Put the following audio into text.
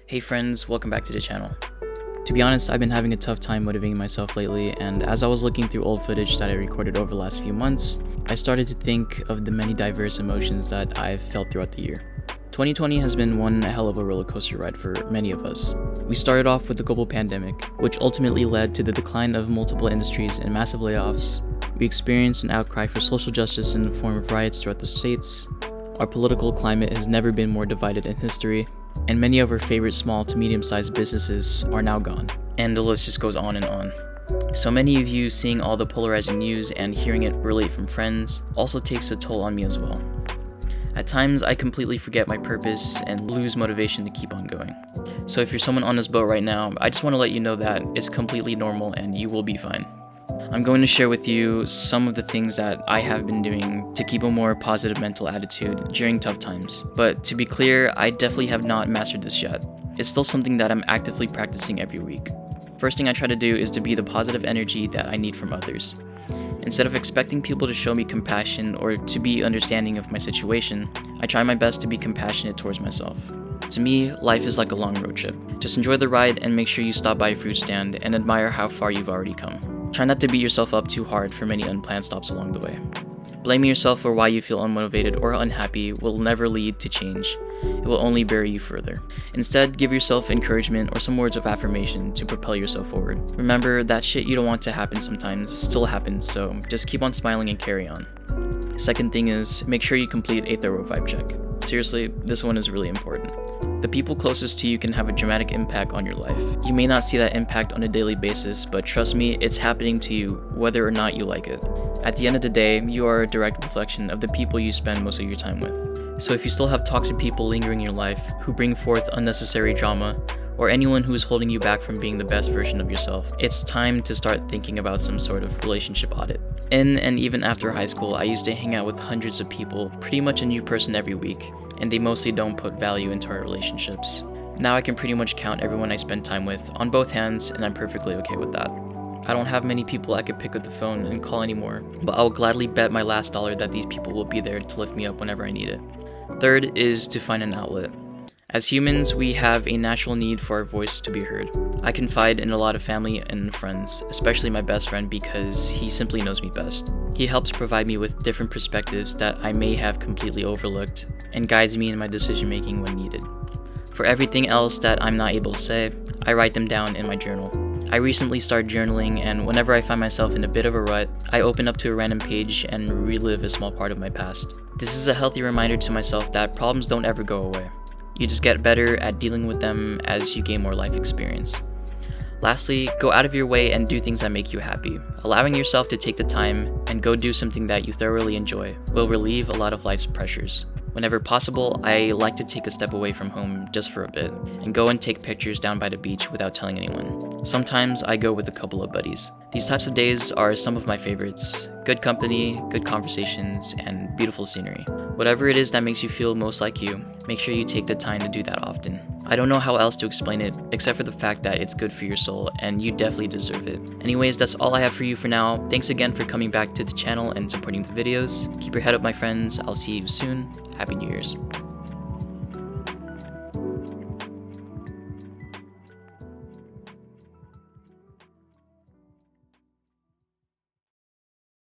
Hey friends, welcome back to the channel. To be honest, I've been having a tough time motivating myself lately, and as I was looking through old footage that I recorded over the last few months, I started to think of the many diverse emotions that I've felt throughout the year. 2020 has been one hell of a roller coaster ride for many of us. We started off with the global pandemic, which ultimately led to the decline of multiple industries and massive layoffs. We experienced an outcry for social justice in the form of riots throughout the states. Our political climate has never been more divided in history, and many of our favorite small to medium-sized businesses are now gone. And the list just goes on and on. So many of you seeing all the polarizing news and hearing it relate from friends also takes a toll on me as well. At times, I completely forget my purpose and lose motivation to keep on going. So if you're someone on this boat right now, I just want to let you know that it's completely normal and you will be fine. I'm going to share with you some of the things that I have been doing to keep a more positive mental attitude during tough times. But to be clear, I definitely have not mastered this yet. It's still something that I'm actively practicing every week. First thing I try to do is to be the positive energy that I need from others. Instead of expecting people to show me compassion or to be understanding of my situation, I try my best to be compassionate towards myself. To me, life is like a long road trip. Just enjoy the ride and make sure you stop by a fruit stand and admire how far you've already come. Try not to beat yourself up too hard for many unplanned stops along the way. Blaming yourself for why you feel unmotivated or unhappy will never lead to change. It will only bury you further. Instead, give yourself encouragement or some words of affirmation to propel yourself forward. Remember that shit you don't want to happen sometimes still happens, so just keep on smiling and carry on. Second thing is, make sure you complete a thorough vibe check. Seriously, this one is really important. The people closest to you can have a dramatic impact on your life. You may not see that impact on a daily basis, but trust me, it's happening to you whether or not you like it. At the end of the day, you are a direct reflection of the people you spend most of your time with. So if you still have toxic people lingering in your life who bring forth unnecessary drama, or anyone who is holding you back from being the best version of yourself, it's time to start thinking about some sort of relationship audit. In and even after high school, I used to hang out with hundreds of people, pretty much a new person every week, and they mostly don't put value into our relationships. Now I can pretty much count everyone I spend time with on both hands, and I'm perfectly okay with that. I don't have many people I could pick up the phone and call anymore, but I'll gladly bet my last dollar that these people will be there to lift me up whenever I need it. Third is to find an outlet. As humans, we have a natural need for our voice to be heard. I confide in a lot of family and friends, especially my best friend because he simply knows me best. He helps provide me with different perspectives that I may have completely overlooked and guides me in my decision making when needed. For everything else that I'm not able to say, I write them down in my journal. I recently started journaling, and whenever I find myself in a bit of a rut, I open up to a random page and relive a small part of my past. This is a healthy reminder to myself that problems don't ever go away. You just get better at dealing with them as you gain more life experience. Lastly, go out of your way and do things that make you happy. Allowing yourself to take the time and go do something that you thoroughly enjoy will relieve a lot of life's pressures. Whenever possible, I like to take a step away from home just for a bit and go and take pictures down by the beach without telling anyone. Sometimes I go with a couple of buddies. These types of days are some of my favorites. Good company, good conversations, and beautiful scenery. Whatever it is that makes you feel most like you, make sure you take the time to do that often. I don't know how else to explain it, except for the fact that it's good for your soul, and you definitely deserve it. Anyways, that's all I have for you for now. Thanks again for coming back to the channel and supporting the videos. Keep your head up, my friends. I'll see you soon. Happy New Year's.